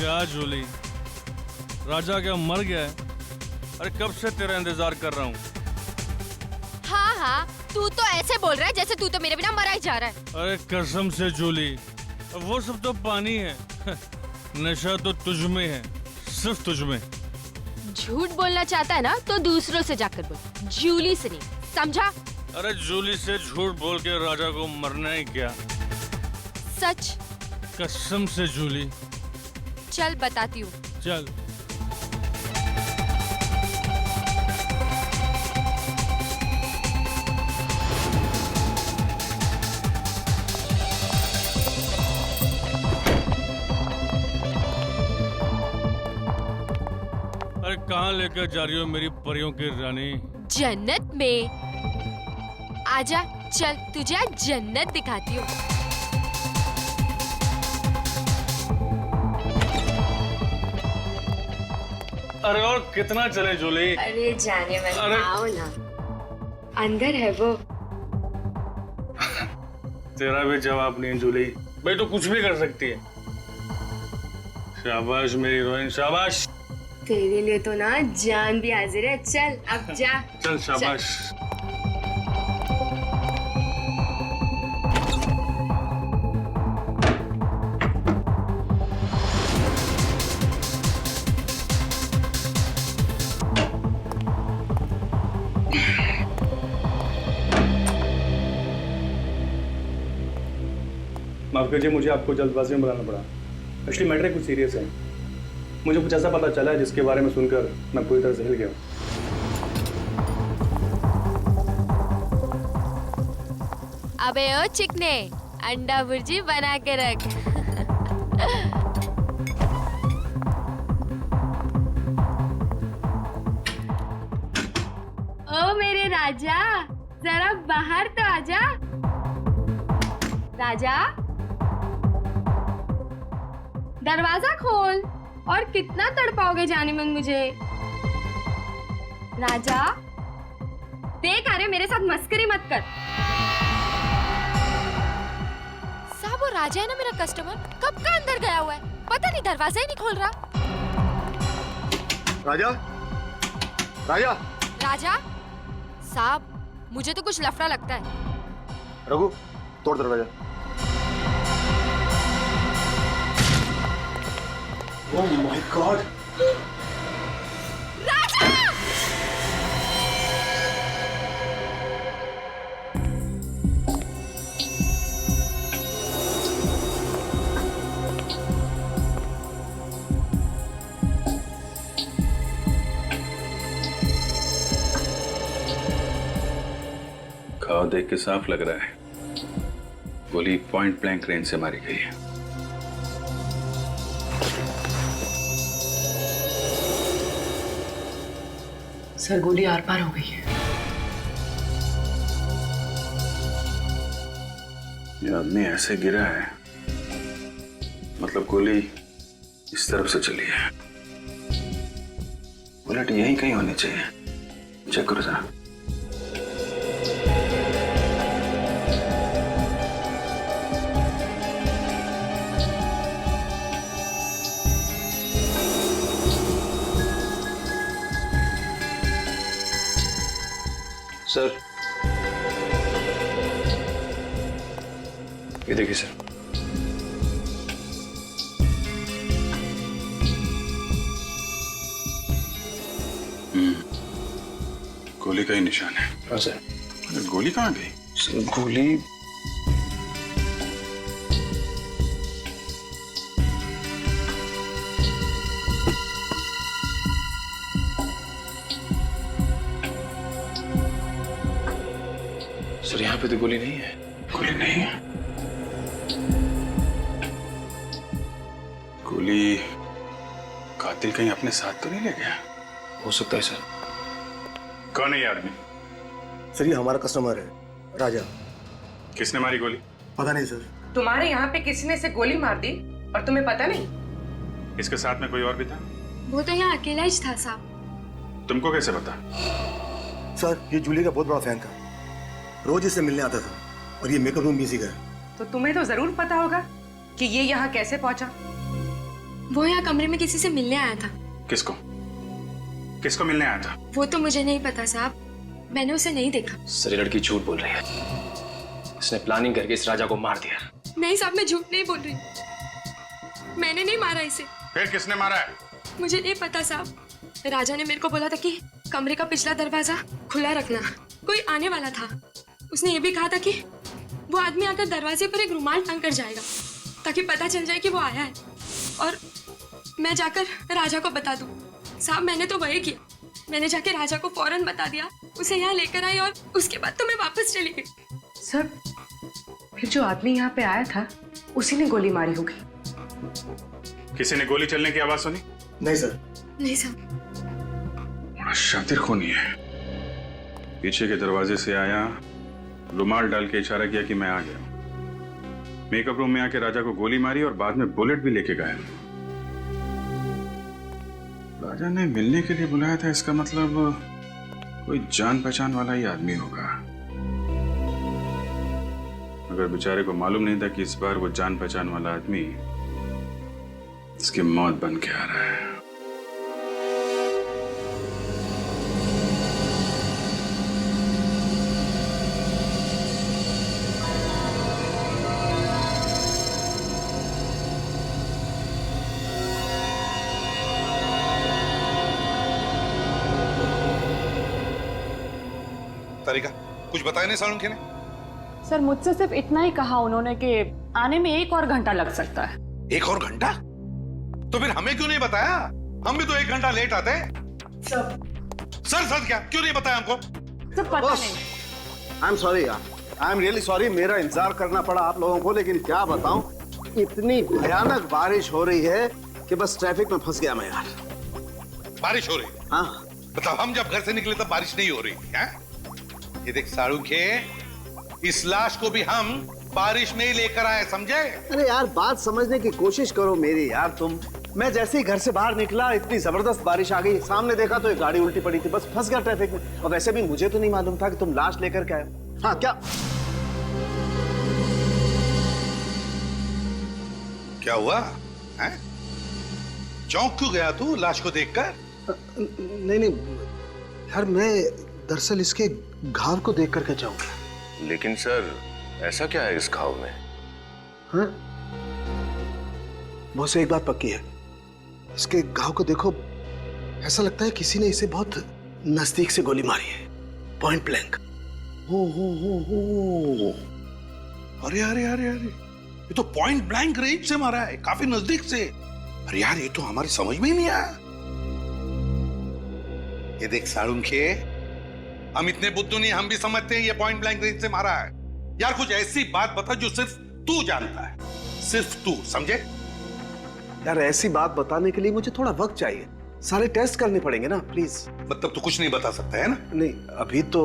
क्या जूली, राजा क्या मर गया है? अरे कब से तेरा इंतजार कर रहा हूँ। हाँ हाँ, तू तो ऐसे बोल रहा है जैसे तू तो मेरे बिना मरा ही जा रहा है। अरे कसम से जूली, वो सब तो पानी है। नशा तो तुझ में है, सिर्फ तुझ में। झूठ बोलना चाहता है ना तो दूसरों से जाकर बोल, जूली से नहीं, समझा? अरे जूली से झूठ बोल के राजा को मरना है क्या? सच? कसम से जूली। चल बताती हूँ। चल। अरे कहाँ लेकर जा रही हो मेरी परियों की रानी? जन्नत में। आजा, चल तुझे आज जन्नत दिखाती हूँ। अरे और कितना चले जूली? अरे जाने मन, अरे आओ ना, अंदर है वो। तेरा भी जवाब नहीं जूली, भाई तू कुछ भी कर सकती है। शाबाश मेरी हीरोइन, शाबाश। तेरे लिए तो ना जान भी हाजिर है। चल अब जा। चल शाबाश। माफ कीजिए, मुझे आपको जल्दबाजी में बुलाना पड़ा। एक्चुअली मैटर कुछ सीरियस है। मुझे कुछ ऐसा पता चला है जिसके बारे में सुनकर मैं पूरी तरह से हिल गया हूँ। अबे ओ चिकने, अंडा भुर्जी बना के रख। ओ मेरे राजा, जरा बाहर तो आजा। राजा, दरवाजा खोल। और कितना तड़पाओगे जाने मन मुझे? राजा, देख अरे मेरे साथ मस्करी मत कर। साहब वो राजा है ना मेरा कस्टमर, कब का अंदर गया हुआ है, पता नहीं दरवाजा ही नहीं खोल रहा। राजा, राजा, राजा साहब, मुझे तो कुछ लफड़ा लगता है। रघु, तोड़ दरवाजा। Oh my God! राजा! घाव देख के साफ लग रहा है गोली पॉइंट ब्लैंक रेंज से मारी गई है। सर गोली आर पार हो गई है। ये आदमी ऐसे गिरा है, मतलब गोली इस तरफ से चली है। बुलेट यहीं कहीं होनी चाहिए। चेक करो जरा। सर, ये देखिए सर। गोली का ही निशान है। हाँ सर। अरे गोली कहाँ गई? सर गोली सर यहाँ पे तो गोली नहीं है। गोली नहीं है? गोली कातिल कहीं अपने साथ तो नहीं ले गया? हो सकता है सर। कौन है ये आदमी? सर ये हमारा कस्टमर है, राजा। किसने मारी गोली? पता नहीं सर। तुम्हारे यहाँ पे किसी ने से गोली मार दी और तुम्हें पता नहीं? इसके साथ में कोई और भी था? वो तो यहाँ अकेला ही था साहब। तुमको कैसे पता? सर ये जूली का बहुत बड़ा फैन था, रोज इससे मिलने आता था और ये मेकअप रूम भी इसी का है। तो तुम्हें तो जरूर पता होगा कि ये यहाँ कैसे पहुंचा। वो यहाँ कमरे में किसी से मिलने आया था। किसको किसको मिलने आया था? वो तो मुझे नहीं पता साहब, मैंने उसे नहीं देखा। सर ये लड़की झूठ बोल रही है, इसने प्लानिंग करके इस राजा को मार दिया। नहीं साहब, मैं झूठ नहीं बोल रही, मैंने नहीं मारा इसे। फिर किसने मारा है? मुझे नहीं पता साहब, राजा ने मेरे को बोला था कि कमरे का पिछला दरवाजा खुला रखना, कोई आने वाला था। उसने ये भी कहा था कि वो आदमी आकर दरवाजे पर एक रुमाल टांग कर जाएगा ताकि पता चल जाए कि वो आया है और मैं जाकर राजा को बता दूं। साहब मैंने तो वही किया, मैंने जाके राजा को फौरन बता दिया, उसे यहाँ लेकर आई और उसके बाद तो मैं वापस चली गई। सर, फिर जो आदमी यहाँ पे आया था उसी ने गोली मारी होगी। किसी ने गोली चलने की आवाज सुनी? नहीं सर। नहीं साहब। बड़ा शातिर खूनी है। पीछे के दरवाजे से आया, रुमाल डाल के इशारा किया कि मैं आ गया। मेकअप रूम में आके राजा को गोली मारी और बाद में बुलेट भी लेके गया। राजा ने मिलने के लिए बुलाया था, इसका मतलब कोई जान पहचान वाला ही आदमी होगा। मगर बेचारे को मालूम नहीं था कि इस बार वो जान पहचान वाला आदमी इसकी मौत बन के आ रहा है। तारिका, कुछ बताया नहीं सालुंखे ने? सर मुझसे सिर्फ इतना ही कहा उन्होंने कि आने में 1 और घंटा लग सकता है। 1 और घंटा? तो फिर हमें क्यों नहीं बताया? हम भी तो 1 घंटा लेट आते। सर क्या क्यों नहीं बताया हमको? सर पता नहीं। आई एम सॉरी यार, आई एम रियली सॉरी, मेरा इंतजार करना पड़ा आप लोगों को, लेकिन क्या बताऊं, इतनी भयानक बारिश हो रही है कि बस ट्रैफिक में फंस गया मैं यार। बारिश हो रही है? हाँ। बताओ, हम जब घर से निकले तब बारिश नहीं हो रही है? ये देख सालुंखे, इस लाश को भी हम बारिश में ही लेकर आए, समझे? अरे यार बात समझने की कोशिश करो मेरी यार तुम। मैं जैसे ही घर से बाहर निकला इतनी जबरदस्त बारिश आ गई, सामने देखा तो एक गाड़ी उल्टी पड़ी थी, बस फंस गया ट्रैफिक में। और वैसे भी मुझे तो नहीं मालूम था कि तुम लाश लेकर के आए। हाँ क्या हुआ है? चौंक क्यों गया तू लाश को देखकर? नहीं यार, मैं दरअसल इसके घाव को देख करके जाऊंगा। लेकिन सर ऐसा क्या है इस घाव में? हाँ? बहुत से एक बात पक्की है, इसके घाव को देखो, ऐसा लगता है किसी ने इसे बहुत नजदीक से गोली मारी है, पॉइंट ब्लैंक। हो अरे अरे अरे अरे, ये तो पॉइंट ब्लैंक रेंज से मारा है, काफी नजदीक से। अरे यार, ये तो हमारी समझ में ही नहीं आया। ये देख सालुंखे, हम इतने बुद्धू नहीं, हम भी समझते हैं ये पॉइंट ब्लैंक रेंज से मारा है। यार कुछ ऐसी बात बता जो सिर्फ तू जानता है, सिर्फ तू, समझे? यार ऐसी बात बताने के लिए मुझे थोड़ा वक्त चाहिए, सारे टेस्ट करने पड़ेंगे ना, प्लीज। मतलब तू कुछ नहीं बता सकता है ना? नहीं अभी तो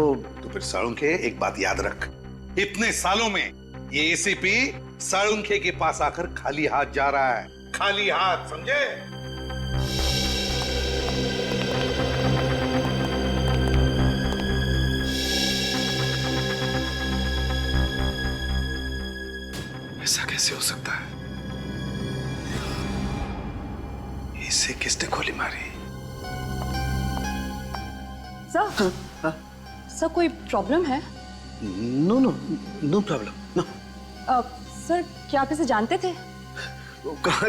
फिर सालुंखे एक बात याद रख, इतने सालों में ये एसीपी सालुंखे के पास आकर खाली हाथ जा रहा है, खाली हाथ, समझे? ऐसा कैसे हो सकता है? इसे किसने गोली मारी? सर सर कोई प्रॉब्लम है? No problem, no. सर क्या आप इसे जानते थे?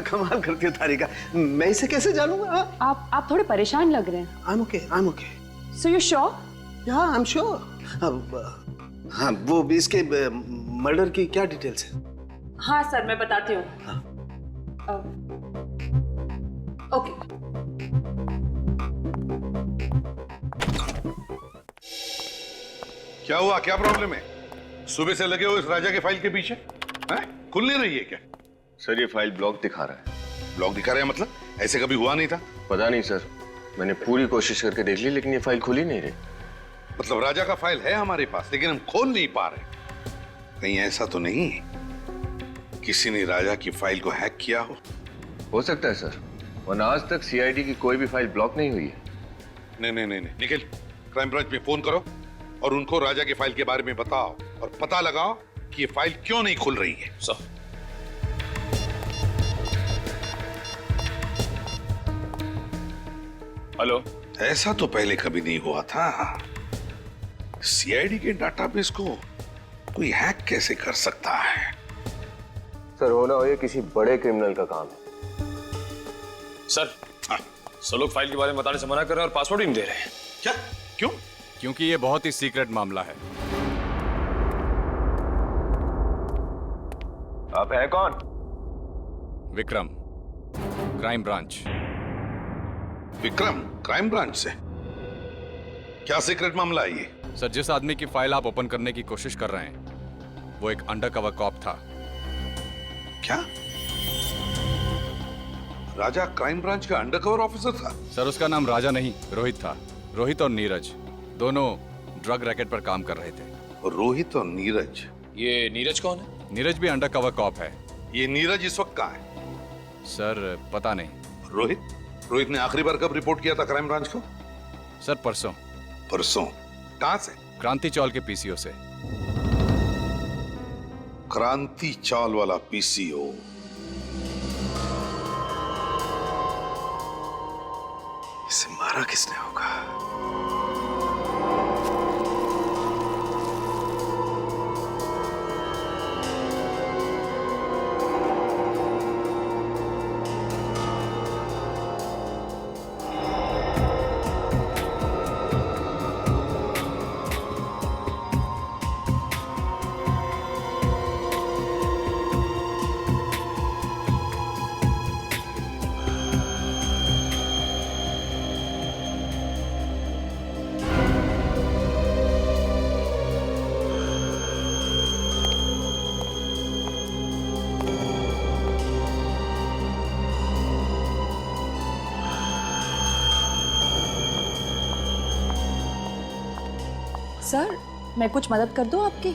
कमाल करती हो तारिका, मैं इसे कैसे जानूंगा? आप थोड़े परेशान लग रहे हैं। I am okay. So you sure? या आई एम श्योर। हाँ, वो भी इसके मर्डर की क्या डिटेल्स है? हाँ सर, मैं बताती हूँ। ओके। क्या हुआ, क्या प्रॉब्लम है? सुबह से लगे हो इस राजा के फाइल के पीछे, हैं? खुल नहीं रही है क्या? सर ये फाइल ब्लॉक दिखा रहा है। ब्लॉक दिखा रहा है मतलब? ऐसे कभी हुआ नहीं था। पता नहीं सर, मैंने पूरी कोशिश करके देख ली लेकिन ये फाइल खुल ही नहीं रही। मतलब राजा का फाइल है हमारे पास लेकिन हम खोल नहीं पा रहे। कहीं ऐसा तो नहीं किसी ने राजा की फाइल को हैक किया हो सकता है सर, वरना आज तक सीआईडी की कोई भी फाइल ब्लॉक नहीं हुई है। नहीं, निखिल, क्राइम ब्रांच में फोन करो और उनको राजा की फाइल के बारे में बताओ और पता लगाओ कि ये फाइल क्यों नहीं खुल रही है। Sir hello. ऐसा तो पहले कभी नहीं हुआ था। सीआईडी के डाटाबेस को कोई हैक कैसे कर सकता है? सर होना हो ये किसी बड़े क्रिमिनल का काम है। सर सब लोग फाइल के बारे में बताने से मना कर रहे हैं और पासवर्ड ही नहीं दे रहे हैं। क्या? क्यों? क्योंकि ये बहुत ही सीक्रेट मामला है। आप है कौन? Vikram, crime branch. Vikram, crime branch से? क्या सीक्रेट मामला है ये? सर, जिस आदमी की फाइल आप ओपन करने की कोशिश कर रहे हैं वो एक अंडरकवर कॉप था। क्या? राजा क्राइम ब्रांच का अंडरकवर ऑफिसर था? सर, उसका नाम राजा नहीं रोहित था। रोहित और नीरज दोनों ड्रग रैकेट पर काम कर रहे थे। रोहित और नीरज? ये नीरज कौन है? नीरज भी अंडरकवर कॉप है। ये नीरज इस वक्त कहाँ है? सर पता नहीं। रोहित ने आखिरी बार कब रिपोर्ट किया था क्राइम ब्रांच को? सर परसों। परसों? कहां से? क्रांति चौल के पीसीओ से। क्रांति चौल वाला पीसीओ? इसे मारा किसने होगा? सर, मैं कुछ मदद कर दूं आपकी?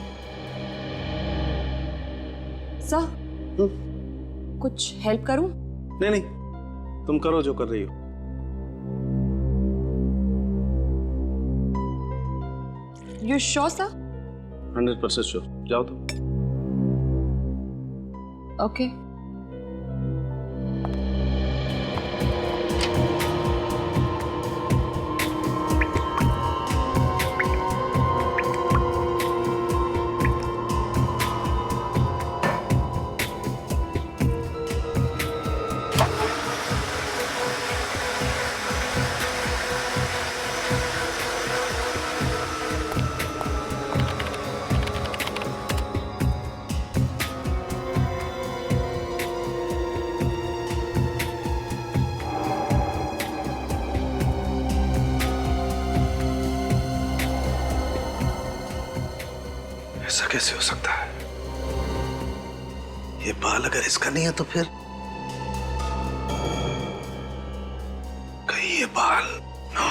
सर, कुछ हेल्प करूं? नहीं, तुम करो जो कर रही हो। You sure sir? 100% श्योर। जाओ तुम। ओके। ऐसा कैसे हो सकता है? ये बाल अगर इसका नहीं है तो फिर कहीं ये बाल नो।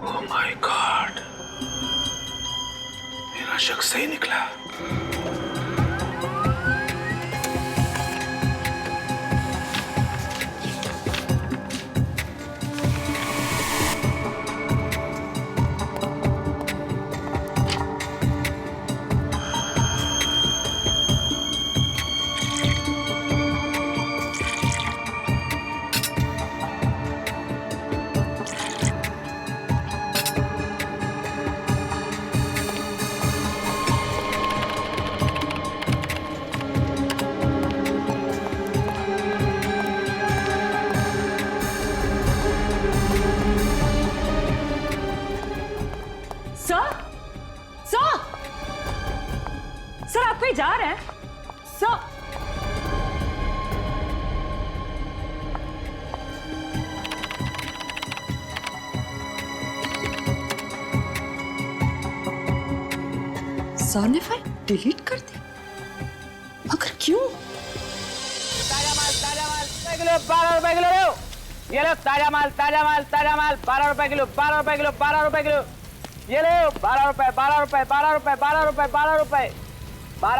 ओह माय गॉड, मेरा शक सही निकला। सर, आप कहीं जा रहे हैं? सर, सर ने फाइल डिलीट कर दी, मगर क्यों? ताजा माल 12 रुपए किलो। ये लो ताजा माल 12 रुपए किलो। 12 रुपए किलो। ये लो 12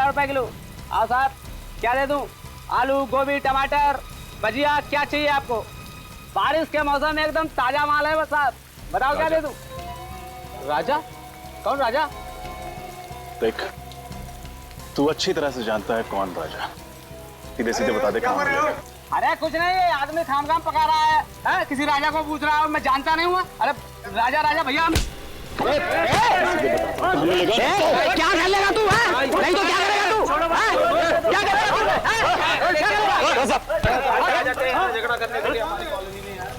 रुपए किलो। आओ साहब, क्या दे दूं? आलू, गोभी, टमाटर, भजिया, क्या चाहिए आपको? बारिश के मौसम में एकदम ताजा माल है बस साहब, बताओ क्या दे दूं? राजा? कौन राजा? देख, तू अच्छी तरह से जानता है कौन राजा। सीधे सीधे बता दे कौन है। अरे कुछ नहीं, ये आदमी खाम खाम पका रहा है, किसी राजा को पूछ रहा है और मैं जानता नहीं हुआ। अरे राजा राजा भैया हम क्या कर लेगा तू? नहीं तो क्या करेगा तू? क्या करेगा? झगड़ा करने के लिए हमारी कॉलोनी में यार।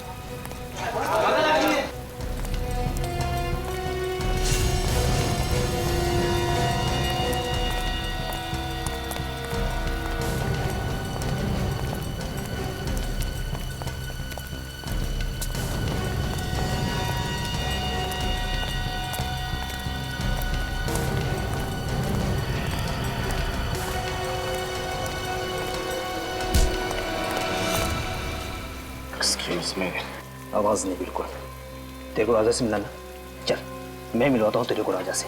एक्सक्यूज मी, आवाज नहीं बिल्कुल। तेरे को राजा से मिलाना, चल मैं मिलवाता हूँ तेरे को राजा से।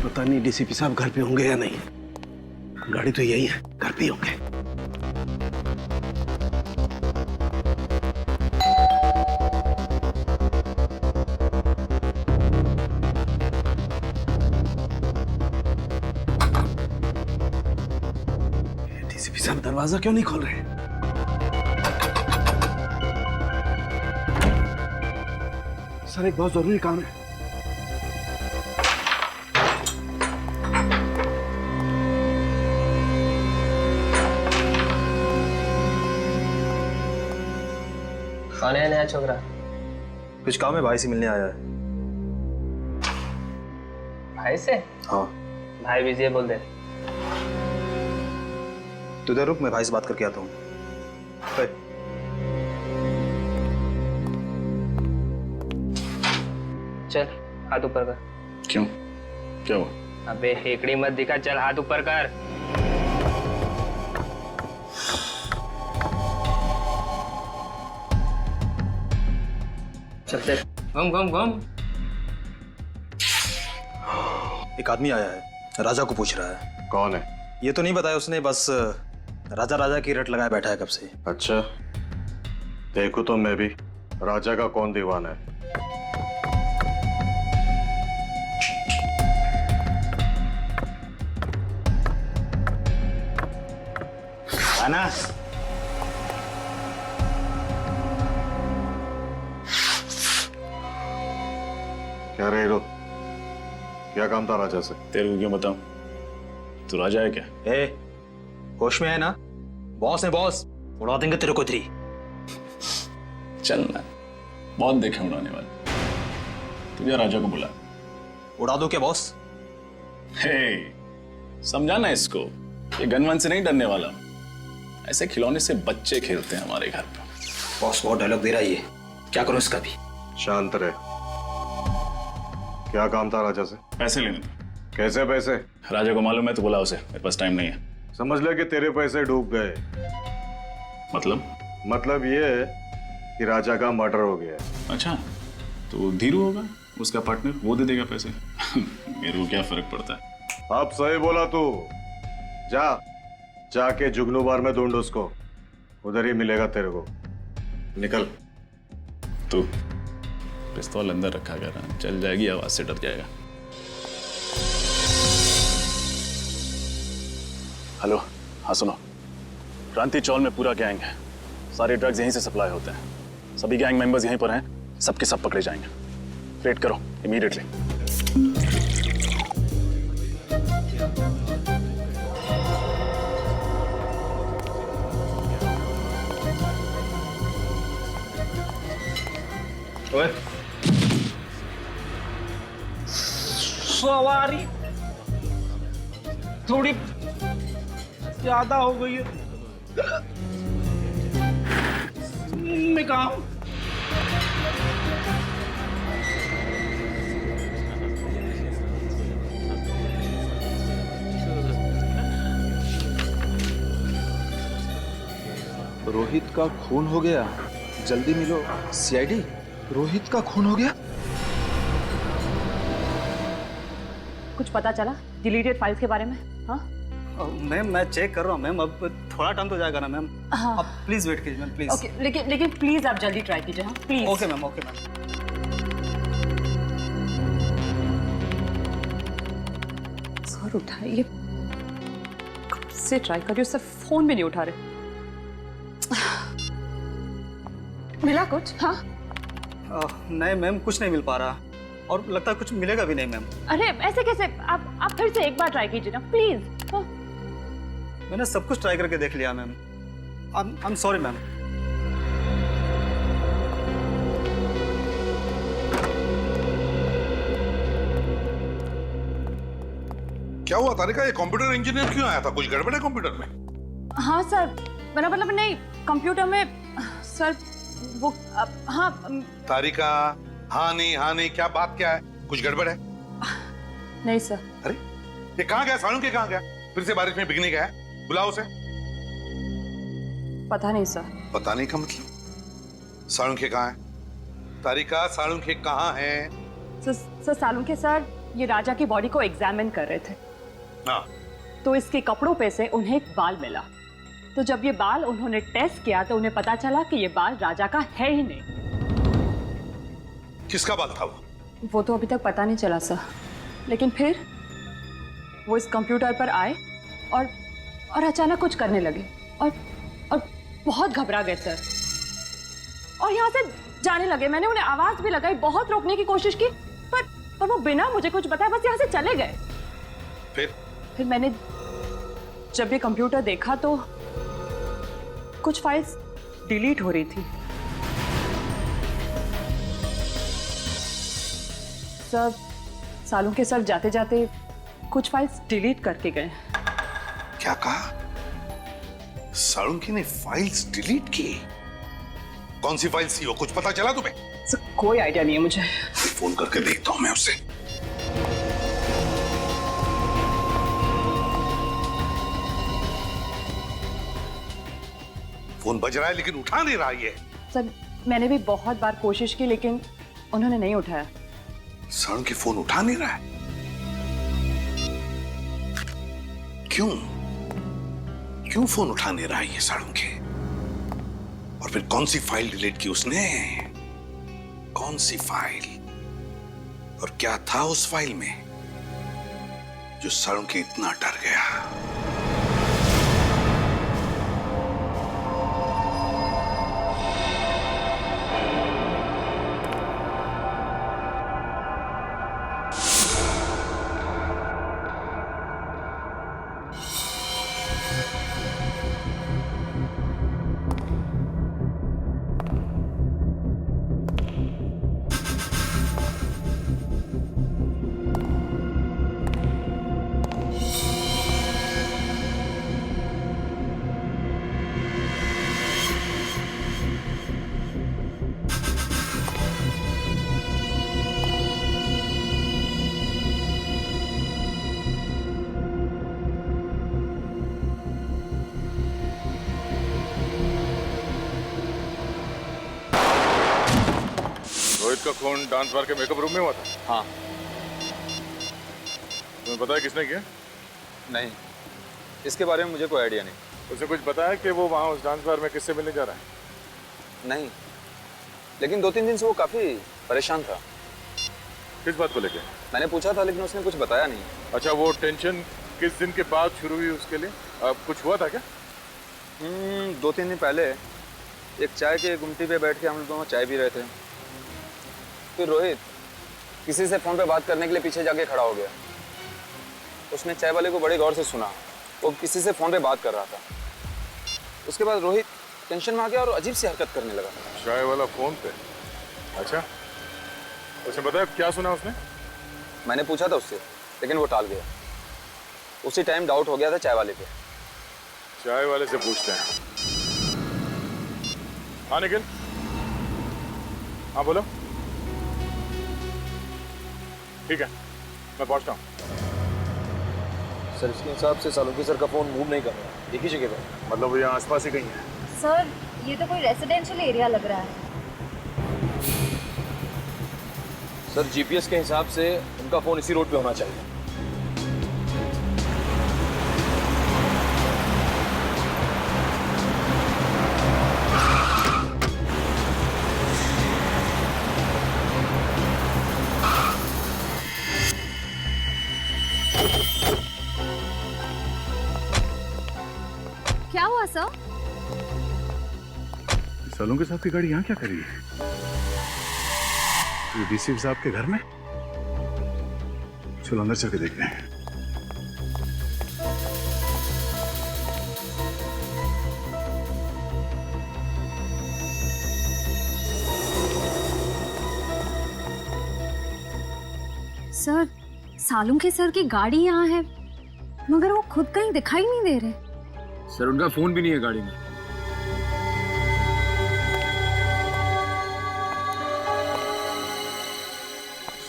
पता नहीं डीसीपी साहब घर पे होंगे या नहीं। गाड़ी तो यही है, घर पे होंगे। डीसीपी साहब दरवाजा क्यों नहीं खोल रहे? सर एक बहुत जरूरी काम है। कौन है नया छोकरा? कुछ काम है, भाई से मिलने आया है। भाई से? हाँ। भाई बिजी है, बोल दे। तू इधर रुक, मैं भाई से बात करके आता हूँ। चल हाथ ऊपर कर। क्यों? क्या हुआ? अबे हेकड़ी मत दिखा, चल हाथ ऊपर कर। चल चल, घूम घूम घूम। एक आदमी आया है, राजा को पूछ रहा है। कौन है? ये तो नहीं बताया उसने, बस राजा राजा की रट लगाए बैठा है कब से। अच्छा, देखो तो मैं भी राजा का कौन दीवाना है। आना। क्या रे रो? क्या काम था राजा से? तेरे को क्यों बताऊं? तू राजा है क्या? ए, होश में है ना? बॉस है बॉस, उड़ा देंगे तेरे को तेरी। चल ना, बहुत देखे उड़ाने वाले। तुझे राजा को बुला। उड़ा दो क्या बॉस? हे, समझाना इसको, ये गनवन से नहीं डरने वाला। ऐसे खिलौने से बच्चे खेलते हैं हमारे घर पे। बॉस बहुत डायलॉग दे रहा है ये, क्या करूं इसका भी? शांत रहे। क्या काम था राजा से? पैसे लेने थे। कैसे पैसे? राजा को मालूम है तो बुला उसे, मेरे पास टाइम नहीं है। समझ ले कि तेरे पैसे डूब गए। मतलब ये है कि राजा का मर्डर हो गया है। अच्छा, तो धीरू होगा उसका पार्टनर, वो दे देगा पैसे। मेरे को क्या फर्क पड़ता है? अब सही बोला तू। जाके जुगनू बार में ढूंढ उसको, उधर ही मिलेगा तेरे को। निकल। तू पिस्तौल अंदर रखा कर, चल जाएगी आवाज से डर जाएगा। हेलो, हाँ सुनो, क्रांति चौल में पूरा गैंग है, सारे ड्रग्स यहीं से सप्लाई होते हैं, सभी गैंग मेंबर्स यहीं पर हैं, सबके सब पकड़े जाएंगे। वेट करो इमीडिएटली। ओए, सवारी थोड़ी ज्यादा हो गई है। मैं कहा रोहित का खून हो गया, जल्दी मिलो। सीआईडी, रोहित का खून हो गया? कुछ पता चला डिलीटेड फाइल्स के बारे में? हाँ मैम मैं चेक कर रहा हूँ मैम, अब थोड़ा टाइम तो जाएगा ना मैम। हाँ। आप प्लीज वेट कीजिए मैम, प्लीज। ओके, लेकिन प्लीज आप जल्दी ट्राई कीजिए। हाँ please. Okay ma'am, okay ma'am. Sir उठाइए, कब से ट्राई कर रही हूँ, सर फोन भी नहीं उठा रहे। मिला कुछ? हाँ नहीं मैम, कुछ नहीं मिल पा रहा और लगता है कुछ मिलेगा भी नहीं मैम। अरे ऐसे कैसे? आप फिर से एक बार ट्राई कीजिए ना प्लीज। हाँ। मैंने सब कुछ ट्राई करके देख लिया ma'am. I am sorry ma'am. क्या हुआ तारिका, ये कंप्यूटर इंजीनियर क्यों आया था? कुछ गड़बड़ है कंप्यूटर में? हाँ सर, मेरा मतलब नहीं, कंप्यूटर में सर वो हाँ। तारिका, हाँ नहीं, क्या बात क्या है? कुछ गड़बड़ है? नहीं सर। अरे ये कहाँ गया? सालुंखे कहाँ गया? फिर से बारिश में भीगने गया? बुलाओ उसे। पता नहीं सर। पता नहीं का मतलब? सालुंखे कहाँ है? तारिका, सालुंखे कहाँ है? सर सालुंखे सर ये राजा की बॉडी को एग्जामिन कर रहे थे। हाँ। तो इसके कपड़ों पे से उन्हें एक बाल मिला। तो जब ये बाल उन्होंने टेस्ट किया तो उन्हें पता चला कि ये बाल राजा का है ही नहीं। किसका बाल था वो? वो तो अभी तक पता नहीं चला सर, लेकिन फिर वो इस कंप्यूटर पर आए और अचानक कुछ करने लगे और बहुत घबरा गए सर और यहाँ से जाने लगे। मैंने उन्हें आवाज भी लगाई, बहुत रोकने की कोशिश की, पर वो बिना मुझे कुछ बताए बस यहाँ से चले गए। फिर मैंने जब ये कंप्यूटर देखा तो कुछ फाइल्स डिलीट हो रही थी। सर सालुंखे सर जाते जाते कुछ फाइल्स डिलीट करके गए। क्या कहा? सालुंखे ने फाइल्स डिलीट की? कौन सी फाइल्स थी वो? कुछ पता चला तुम्हें? सर कोई आइडिया नहीं है मुझे। फोन करके देखता हूं मैं उससे। फोन बज रहा है लेकिन उठा नहीं रहा ये। सर मैंने भी बहुत बार कोशिश की लेकिन उन्होंने नहीं उठाया। सालुंखे फोन उठा नहीं रहा है? क्यों फोन उठा नहीं रहा है ये सालुंखे? और फिर कौन सी फाइल डिलीट की उसने? कौन सी फाइल? और क्या था उस फाइल में जो सालुंखे इतना डर गया? रोहित का खून डांस बार के मेकअप रूम में हुआ था? हाँ। तुम्हें पता है किसने किया? नहीं, इसके बारे में मुझे कोई आइडिया नहीं। उसे कुछ बताया कि वो वहाँ उस डांस बार में किससे मिलने जा रहा है? नहीं, लेकिन 2-3 दिन से वो काफी परेशान था। किस बात को लेके? मैंने पूछा था लेकिन उसने कुछ बताया नहीं। अच्छा, वो टेंशन किस दिन के बाद शुरू हुई उसके लिए? कुछ हुआ था क्या? 2-3 दिन पहले एक चाय के गुमटी पे बैठ के हम लोग दोनों चाय पी रहे थे। फिर रोहित किसी से फोन पे बात करने के लिए पीछे जाके खड़ा हो गया। उसने चाय वाले को बड़े गौर से सुना, वो किसी से फोन पे बात कर रहा था। उसके बाद रोहित टेंशन में आ गया और अजीब सी हरकत करने लगा। चाय वाला फोन पे? अच्छा, उसने बताया क्या सुना उसने? मैंने पूछा था उससे लेकिन वो टाल गया। उसी टाइम डाउट हो गया था चाय वाले पे। चाय वाले से पूछते हैं। हाँ निखिल, हाँ बोलो। ठीक है, मैं पहुंचता हूँ। सर इसके हिसाब से सालुंखे सर का फोन मूव नहीं कर रहा, एक ही जगह पर। मतलब ये आसपास ही कहीं है? सर ये तो कोई रेसिडेंशियल एरिया लग रहा है। सर जीपीएस के हिसाब से उनका फोन इसी रोड पे होना चाहिए। सर? सालुंके साहब की गाड़ी यहाँ क्या कर रही है? ये डीसी साहब के घर में? चलो अंदर चल के देखते हैं। सर, सालुंके सर की गाड़ी यहाँ है, मगर वो खुद कहीं दिखाई नहीं दे रहे। सर उनका फोन भी नहीं है गाड़ी में।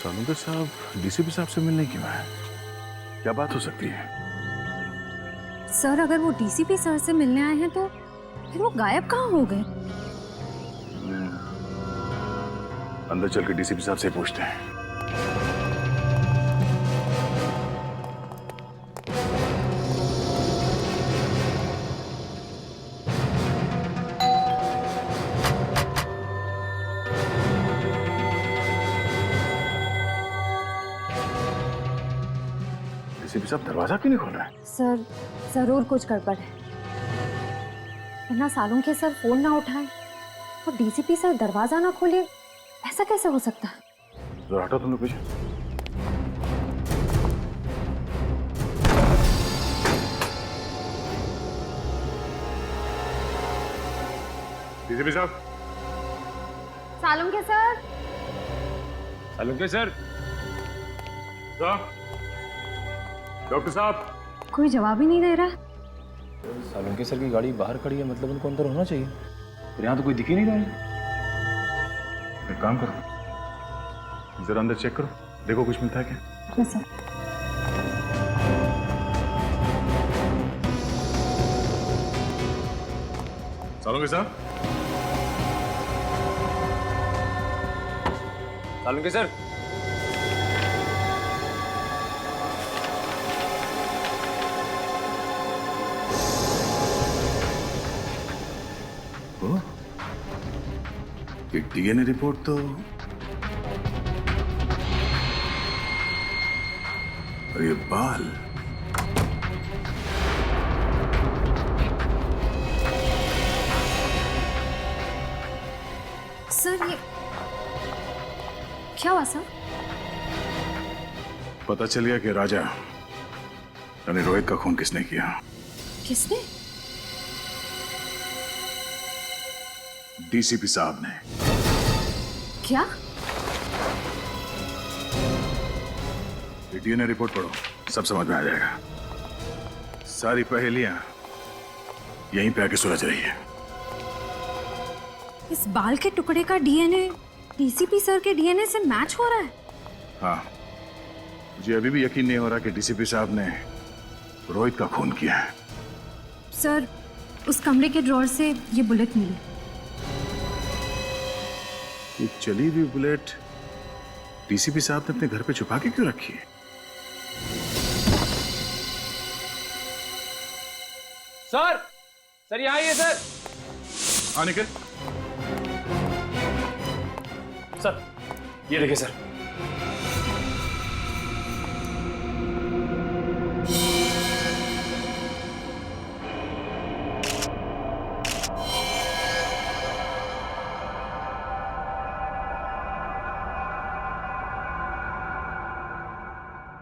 सालुंके साहब डीसीपी साहब से मिलने क्यों आए? क्या बात हो सकती है? सर, अगर वो डीसीपी सर से मिलने आए हैं तो फिर वो गायब कहाँ हो गए? अंदर चल के डीसीपी साहब से पूछते हैं। डीसीपी साहब दरवाजा क्यों नहीं खोल रहा है? सर, जरूर कुछ गड़बड़ है, वरना सालुंके सर फोन ना उठाए और डीसीपी सर दरवाजा ना खोले, ऐसा कैसे हो सकता है? जरा हटो तुम लोग पीछे। डीसीपी साहब। Salunke sir. Salunke sir. Doctor साहब। कोई जवाब ही नहीं दे रहा। सालुंके सर की गाड़ी बाहर खड़ी है, मतलब उनको अंदर होना चाहिए, पर यहाँ तो कोई दिख ही नहीं रहा है। एक काम करो, जरा अंदर चेक करो, देखो कुछ मिलता है क्या? सर। सालुंके साहब। सालुंके सर। डीएनए रिपोर्ट तो और ये बाल, सर ये क्या हुआ सर? पता चल गया कि राजा यानी रोहित का खून किसने किया। किसने? डीसीपी साहब ने। क्या? डीएनए रिपोर्ट पढ़ो, सब समझ में आ जाएगा। सारी पहेलियां यहीं पे आके सुलझ रही है। इस बाल के टुकड़े का डीएनए डीसीपी सर के डीएनए से मैच हो रहा है? हाँ, मुझे अभी भी यकीन नहीं हो रहा कि डीसीपी साहब ने रोहित का खून किया है। सर, उस कमरे के ड्रॉर से ये बुलेट मिली। ये चली हुई बुलेट डीसीपी साहब ने अपने घर पे छुपा के क्यों रखी है? सर यहाँ आइए सर। हाँ निकल। सर ये देखिए सर।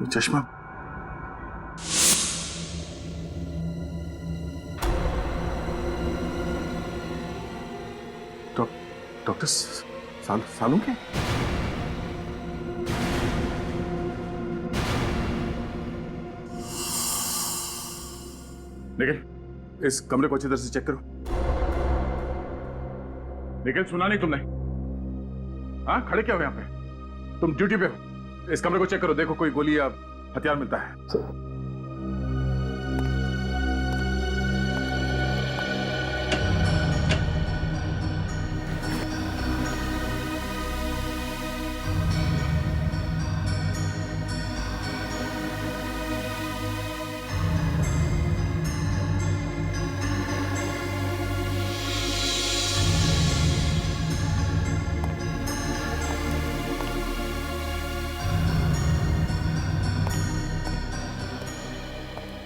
ये चश्मा डॉक्टर सालुंके? निखिल, इस कमरे को अच्छी तरह से चेक करो। निखिल, सुना नहीं तुमने? हाँ, खड़े क्या हो यहाँ पे? तुम ड्यूटी पे हो। इस कमरे को चेक करो, देखो कोई गोली या हथियार मिलता है।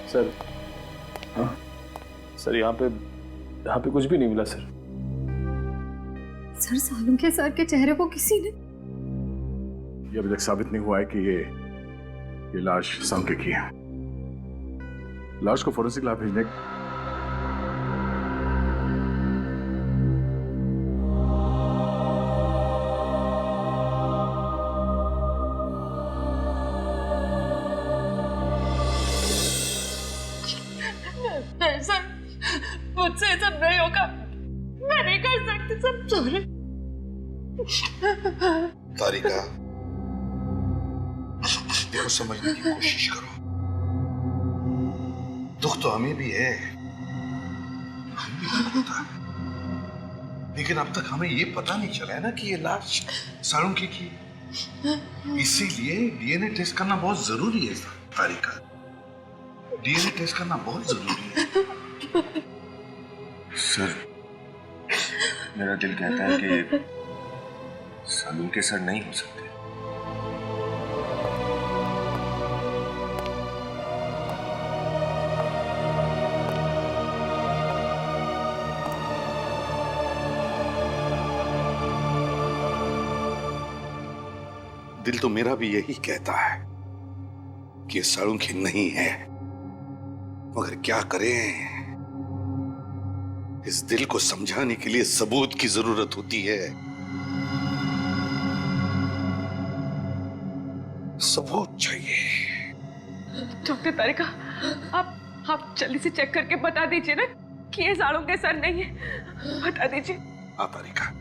सर। हाँ? सर यहाँ पे यहाँ पे कुछ भी नहीं मिला सर। सर सालुंखे सर के चेहरे को किसी ने ये अभी तक साबित नहीं हुआ है कि ये लाश सालुंखे की है। लाश को फोरेंसिक लैब भेजने नहीं सर, मुझसे ये सब नहीं होगा। मैं नहीं कर सकती सर, सॉरी। तारिका, देखो समझने की कोशिश करो। दुख तो हमें भी है, हमें भी दुख होता है, लेकिन अब तक हमें ये पता नहीं चला है ना कि ये लाश सालुंखे की। इसीलिए डीएनए टेस्ट करना बहुत जरूरी है तारिका। डीएनए टेस्ट करना बहुत जरूरी है। सर, मेरा दिल कहता है कि सालुंखे सर नहीं हो सकते। दिल तो मेरा भी यही कहता है कि सालुंखे नहीं है, मगर क्या करें, इस दिल को समझाने के लिए सबूत की जरूरत होती है। सबूत चाहिए। डॉक्टर तारिका, आप जल्दी से चेक करके बता दीजिए ना कि ये सालुंखे सर नहीं है। बता दीजिए। हाँ तारिका,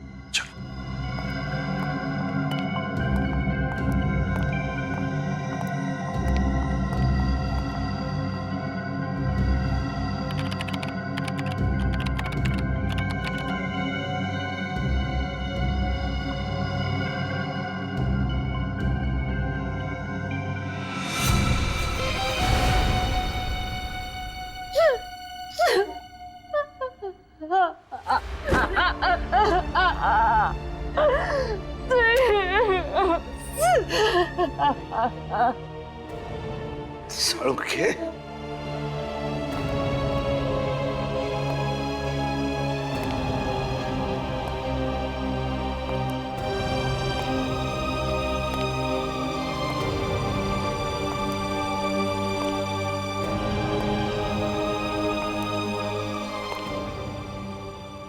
सालुंखे,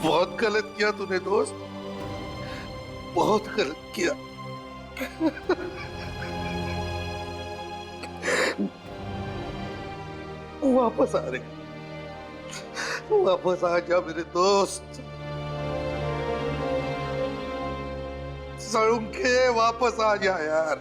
बहुत गलत किया तूने दोस्त, बहुत गलत किया। वापस आ रहे, वापस आ जा मेरे दोस्त। सालुंखे, वापस आ जा यार।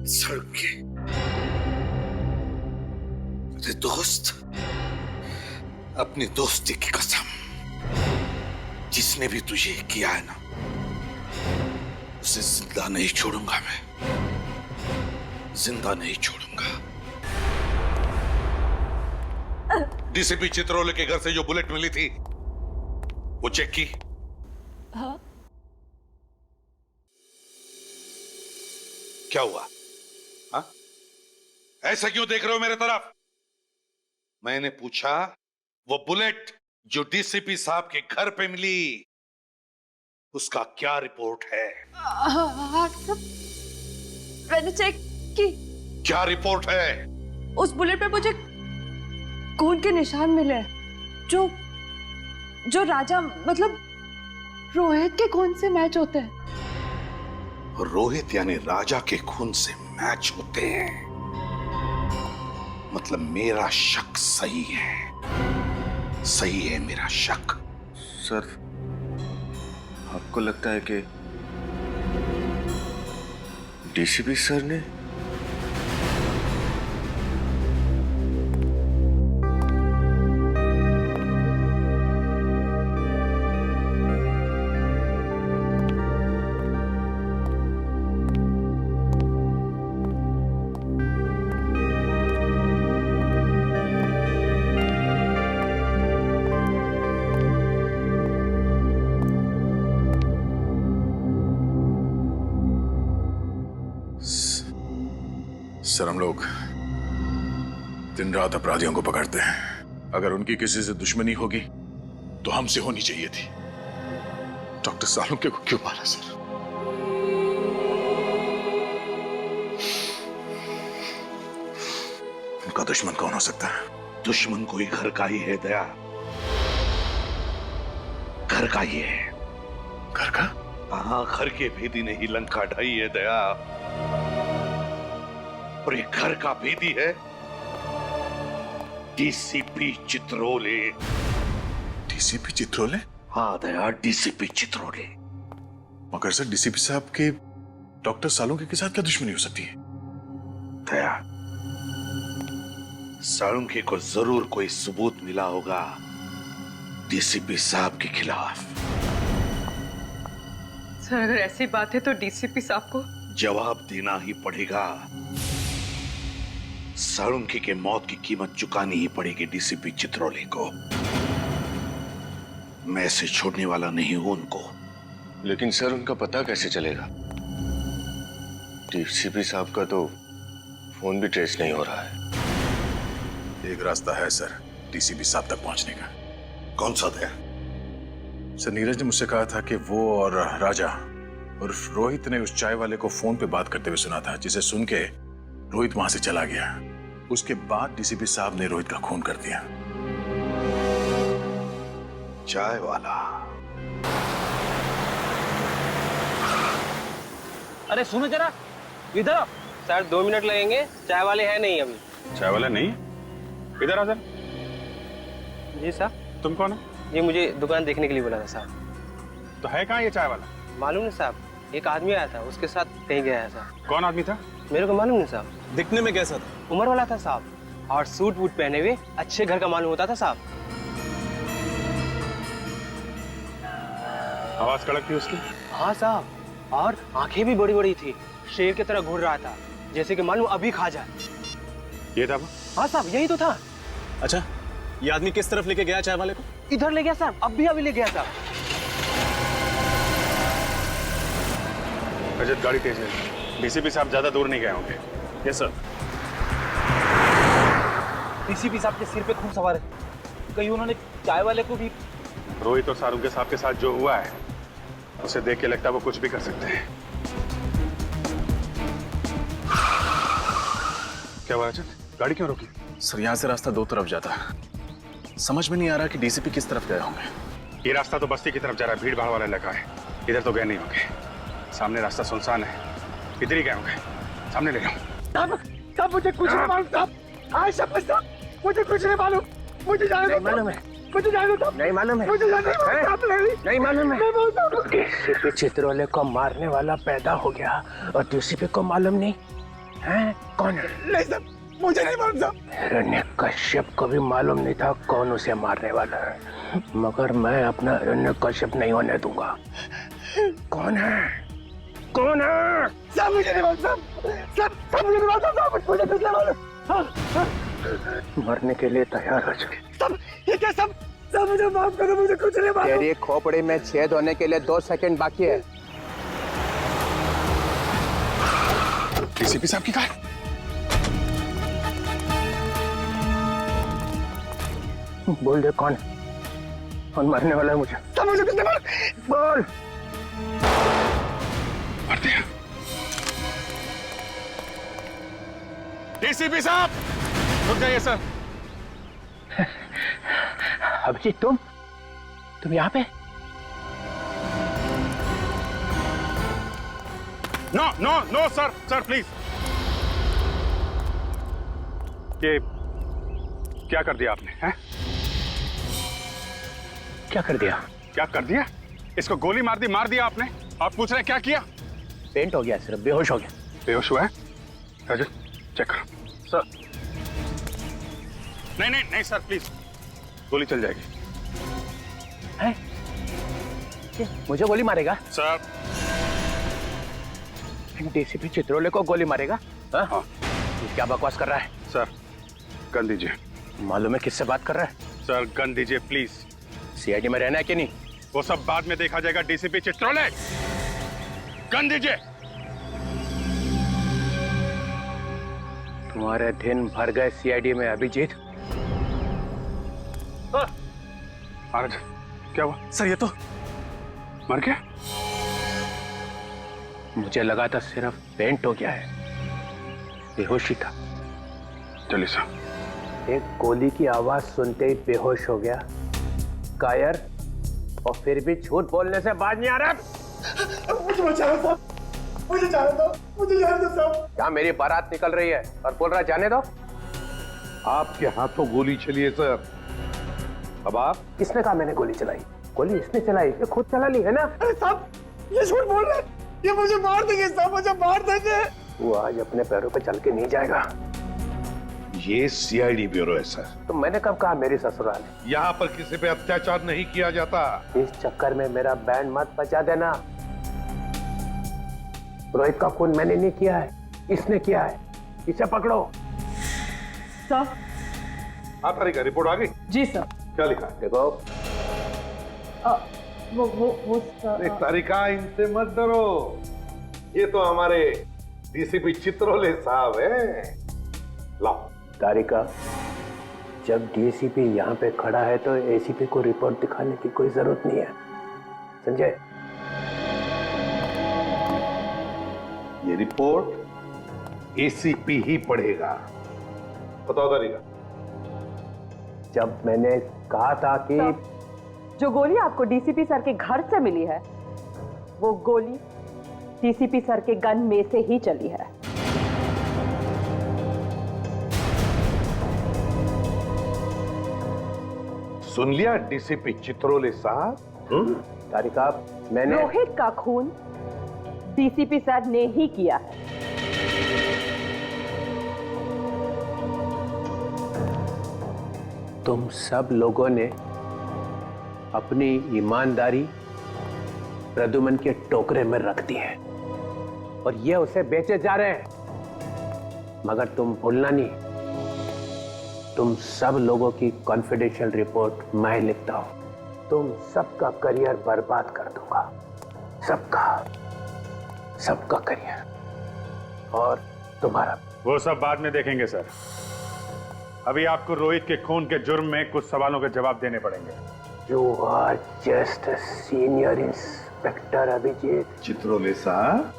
सालुंखे, मेरे दोस्त, अपनी दोस्ती की कसम, जिसने भी तुझे किया है ना, उसे जिंदा नहीं छोड़ूंगा मैं, जिंदा नहीं छोड़ूंगा। डीसीपी चित्रोले के घर से जो बुलेट मिली थी, वो चेक की? हाँ। क्या हुआ? हाँ? ऐसा क्यों देख रहे हो मेरे तरफ? मैंने पूछा, वो बुलेट जो डीसीपी साहब के घर पे मिली, उसका क्या रिपोर्ट है? मैंने चेक की। क्या रिपोर्ट है? उस बुलेट पे मुझे खून के निशान मिले, जो राजा मतलब रोहित के खून से मैच होते हैं। रोहित यानी राजा के खून से मैच होते हैं, मतलब मेरा शक सही है, सही है मेरा शक। सर, आपको लगता है कि डीसीपी सर ने? सर हम लोग दिन रात अपराधियों को पकड़ते हैं। अगर उनकी किसी से दुश्मनी होगी तो हमसे होनी चाहिए थी। डॉक्टर सालुंके को क्यों मारा सर? उनका दुश्मन कौन हो सकता है? दुश्मन कोई घर का ही है दया, घर का ही है। घर का? हाँ, घर के भेदी ने ही लंका ढाई है दया, और ये घर का भेदी है डीसीपी चित्रोले। डीसीपी चित्रोले? हाँ दया, डीसीपी चित्रोले। मगर सर डीसीपी साहब के डॉक्टर सालुंके के साथ क्या दुश्मनी हो सकती है? दया, सालुंके को जरूर कोई सबूत मिला होगा डीसीपी साहब के खिलाफ। सर अगर ऐसी बात है तो डीसीपी साहब को जवाब देना ही पड़ेगा। सालुंके के मौत की कीमत चुकानी ही पड़ेगी डीसीपी चित्रोले को। मैं इसे छोड़ने वाला नहीं हूं उनको। लेकिन सर उनका पता कैसे चलेगा? डीसीपी साहब का तो फोन भी ट्रेस नहीं हो रहा है। एक रास्ता है सर डीसीपी साहब तक पहुंचने का। कौन सा दया? सर नीरज ने मुझसे कहा था कि वो और राजा और रोहित ने उस चाय वाले को फोन पे बात करते हुए सुना था, जिसे सुन के रोहित वहां से चला गया। उसके बाद डीसीपी साहब ने रोहित का खून कर दिया। चाय वाला? अरे सुनो जरा, इधर आओ। सर 2 मिनट लगेंगे, चाय वाले हैं नहीं अभी। चाय वाला नहीं? इधर आ सर। जी साहब। तुम कौन हो? ये मुझे दुकान देखने के लिए बोला था साहब। तो है कहाँ ये चाय वाला? मालूम नहीं साहब, एक आदमी आया था, उसके साथ कहीं गया है साहब। कौन आदमी था? मेरे को मालूम नहीं साहब। दिखने में कैसा था? उम्र वाला था साहब, और सूट वूट पहने हुए अच्छे घर का मालूम होता था साहब। आवाज कड़क थी उसकी? हाँ साहब, और आंखें भी बड़ी बड़ी थी, शेर की तरह घूर रहा था, जैसे कि मालूम अभी खा जाए। ये था वो? हाँ साहब, यही तो था। अच्छा, ये आदमी किस तरफ लेके गया चाय वाले को? इधर ले गया साहब, अभी ले गया साहब। रजत गाड़ी तेज है। डीसीपी साहब ज्यादा दूर नहीं गए होंगे। Yes sir. डीसीपी साहब के सिर पे खून सवार है, कहीं उन्होंने चाय वाले को भी। रोहित और सालुंके साहब के साथ जो हुआ है उसे देख के लगता है वो कुछ भी कर सकते हैं। क्या हुआ रजत? गाड़ी क्यों रोकी? सर यहाँ से रास्ता 2 तरफ जाता है, समझ में नहीं आ रहा कि डीसीपी किस तरफ गए होंगे। ये रास्ता तो बस्ती की तरफ जा रहा है, भीड़ भाड़ वाला इलाका है। इधर तो गए नहीं होंगे। सामने रास्ता सुनसान है, इधर ही गए होंगे। सामने ले लो। साहब मुझे कुछ नहीं मालूम साहब। आज सब साहब मुझे कुछ नहीं मालूम। मुझे जाने दो। मालूम है। मुझे जाने दो। नहीं मालूम है। मुझे जाने दो। नहीं मालूम है। डीसीपी चित्रोले को मारने वाला पैदा हो गया और डीसीपी को मालूम नहीं है कौन है? नहीं साहब, मुझे नहीं मालूम साहब। हिरण्यकश्यप को भी मालूम नहीं था कौन उसे मारने वाला है, मगर मैं अपना हिरण्यकश्यप नहीं होने दूंगा। कौन है? कौन है? सब मुझे नहीं मालूम साहब। सब मुझे नहीं मालूम साहब। मुझे कुछ नहीं मालूम। मरने के लिए तैयार हो जाए। सब ये क्या? सब मुझे माफ करो, मुझे कुछ नहीं मालूम। तेरी खोपड़ी में छेद होने के लिए 2 सेकंड बाकी है। डीसीपी साहब की कार? बोल दे कौन मरने वाला है? मुझे सब मुझे कुछ नहीं मालूम। बोल। मार दिया। डीसीपी साहब रुक जाइए सर। अभिजीत तुम यहाँ पे? No sir please. ये क्या कर दिया आपने? हैं? क्या कर दिया? क्या कर दिया? इसको गोली मार दिया आपने। आप पूछ रहे हैं क्या किया? पेंट हो गया, सिर्फ बेहोश हो गया। बेहोश हुआ है? रजत चेक करो। सर नहीं सर प्लीज, गोली चल जाएगी। है? मुझे गोली मारेगा? सर डीसीपी चित्रोले को गोली मारेगा? हाँ। क्या बकवास कर रहा है? सर गन दीजिए। मालूम है किससे बात कर रहा है? सर गन दीजिए प्लीज। सीआईडी में रहना है कि नहीं? वो सब बाद में देखा जाएगा। डीसीपी चित्रोले गन दीजिए। तुम्हारे दिन भर गए सीआईडी में अभिजीत। महाराज क्या हुआ? सर ये तो मर गया। मुझे लगा था सिर्फ पेंट हो गया है, बेहोशी था। चलिए साहब। एक गोली की आवाज सुनते ही बेहोश हो गया, कायर, और फिर भी झूठ बोलने से बाज नहीं आ रहा। मुझे बचाओ साहब, मुझे जाने दो, मुझे जाने दो साहब। क्या मेरी बारात निकल रही है और बोल रहा जाने दो? आपके हाथों गोली चली है सर। अब आप? किसने कहा मैंने गोली चलाई? गोली इसने चलाई, ये खुद चला ली है ना? अरे साहब ये झूठ बोल रहे हैं, ये मुझे मार देंगे साहब, मुझे मार देंगे। वो आज अपने पैरों पे चल के नहीं जाएगा। ये सीआईडी ब्यूरो है सर। तो मैंने कब कहा मेरी ससुराल है? यहाँ पर किसी पे अत्याचार नहीं किया जाता। इस चक्कर में मेरा बैंड मत बचा देना। रोहित का खून मैंने नहीं किया है, इसने किया है। इसे पकड़ो। सर। हाँ तारिका, रिपोर्ट आ गई? जी सर। क्या लिखा? देखो। वो सर। तारिका इनसे मत डरो, ये तो हमारे डीसीपी चित्रोले साहब हैं। लाओ। तारिका, जब डीसीपी यहाँ पे खड़ा है तो एसीपी को रिपोर्ट दिखाने की कोई जरूरत नहीं है, समझे? ये रिपोर्ट एसीपी ही पढ़ेगा। बताओ तारिका। जब मैंने कहा था कि जो गोली आपको डीसीपी सर के घर से मिली है, वो गोली डीसीपी सर के गन में से ही चली है। सुन लिया डीसीपी चित्रोले साहब? तारिका, मैंने रोहित का खून डीसीपी सर ने ही किया है। तुम सब लोगों ने अपनी ईमानदारी प्रद्युमन के टोकरे में रख दी है और ये उसे बेचे जा रहे हैं। मगर तुम भूलना नहीं, तुम सब लोगों की कॉन्फिडेंशियल रिपोर्ट मैं लिखता हूं। तुम सबका करियर बर्बाद कर दूंगा, सबका करियर और तुम्हारा। वो सब बाद में देखेंगे सर। अभी आपको रोहित के खून के जुर्म में कुछ सवालों के जवाब देने पड़ेंगे। You are just a senior inspector Abhijeet. Chitrole साहब,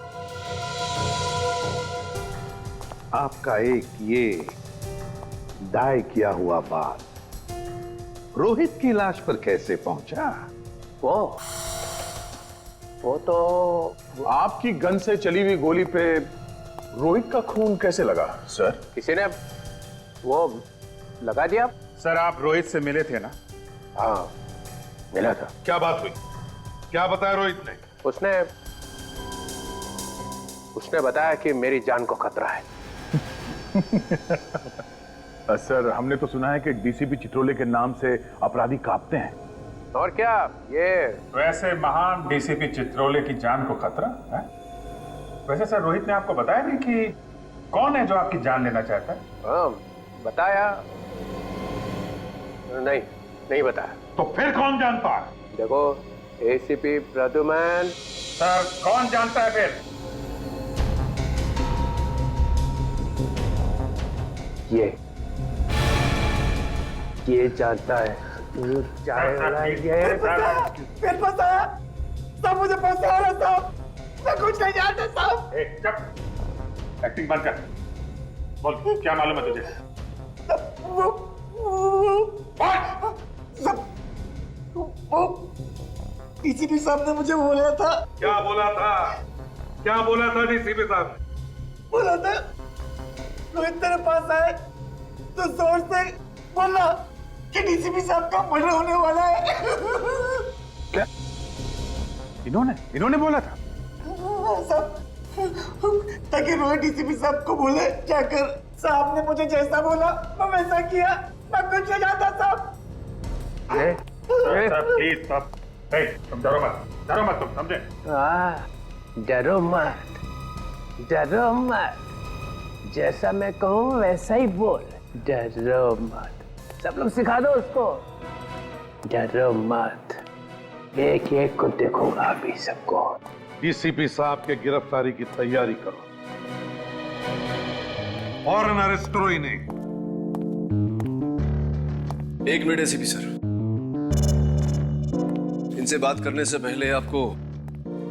आपका एक ये दाय किया हुआ बात रोहित की लाश पर कैसे पहुंचा? वो तो आपकी गन से चली हुई गोली पे रोहित का खून कैसे लगा सर? किसी ने वो लगा दिया। सर आप रोहित से मिले थे ना? हाँ मिला था। क्या बात हुई? क्या बताया रोहित ने? उसने बताया कि मेरी जान को खतरा है। सर हमने तो सुना है कि डीसीपी चित्रोले के नाम से अपराधी कांपते हैं। और क्या ये वैसे महान डीसीपी चित्रोले की जान को खतरा है? वैसे सर रोहित ने आपको बताया नहीं कि कौन है जो आपकी जान लेना चाहता है? हाँ बताया नहीं बताया। तो फिर कौन जानता है? देखो एसीपी प्रद्युमन। सर कौन जानता है फिर? ये जानता है। फिर फंसाया सब, मुझे फंसाया साहब, मैं कुछ नहीं जानता साहब। एक्टिंग बंद कर, बोल क्या मालूम है तुझे? डीसीपी साहब ने मुझे बोला था। क्या बोला था? क्या बोला था डीसीपी साहब ने? बोला था रोहित तेरे पास आए तो जोर से बोला कि डीसीपी साहब का मर्डर होने वाला है। क्या इन्होंने बोला था? साहब ताकि रोहित डीसीपी साहब को बोले जाकर साहब ने मुझे जैसा बोला मैं वैसा किया, मैं कुछ नहीं जानता साहब। प्लीज साहब, तुम डरो मत तुम समझे? डरो मत, जैसा मैं कहूँ वैसा ही बोल। डरो मत, सब लोग सिखा दो उसको। डरो मत, एक एक को देखूंगा अभी सबको। डीसीपी साहब के गिरफ्तारी की तैयारी करो फौरन अरेस्ट करो इन्हें। 1 मिनट एसीपी सर, इनसे बात करने से पहले आपको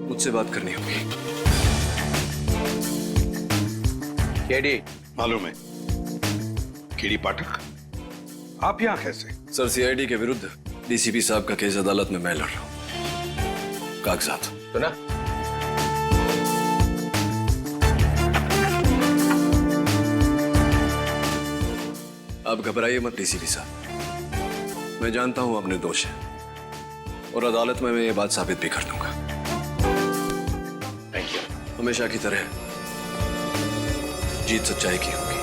मुझसे बात करनी होगी। केडी मालूम है? केडी पाठक, आप यहां कैसे? सर, सीआईडी के विरुद्ध डीसीपी साहब का केस अदालत में मैं लड़ रहा हूं। कागजात तो ना? आप घबराइए मत डीसीपी साहब, मैं जानता हूं आपने दोष है और अदालत में मैं ये बात साबित भी कर दूंगा। Thank you. हमेशा की तरह जीत सच्चाई की होगी।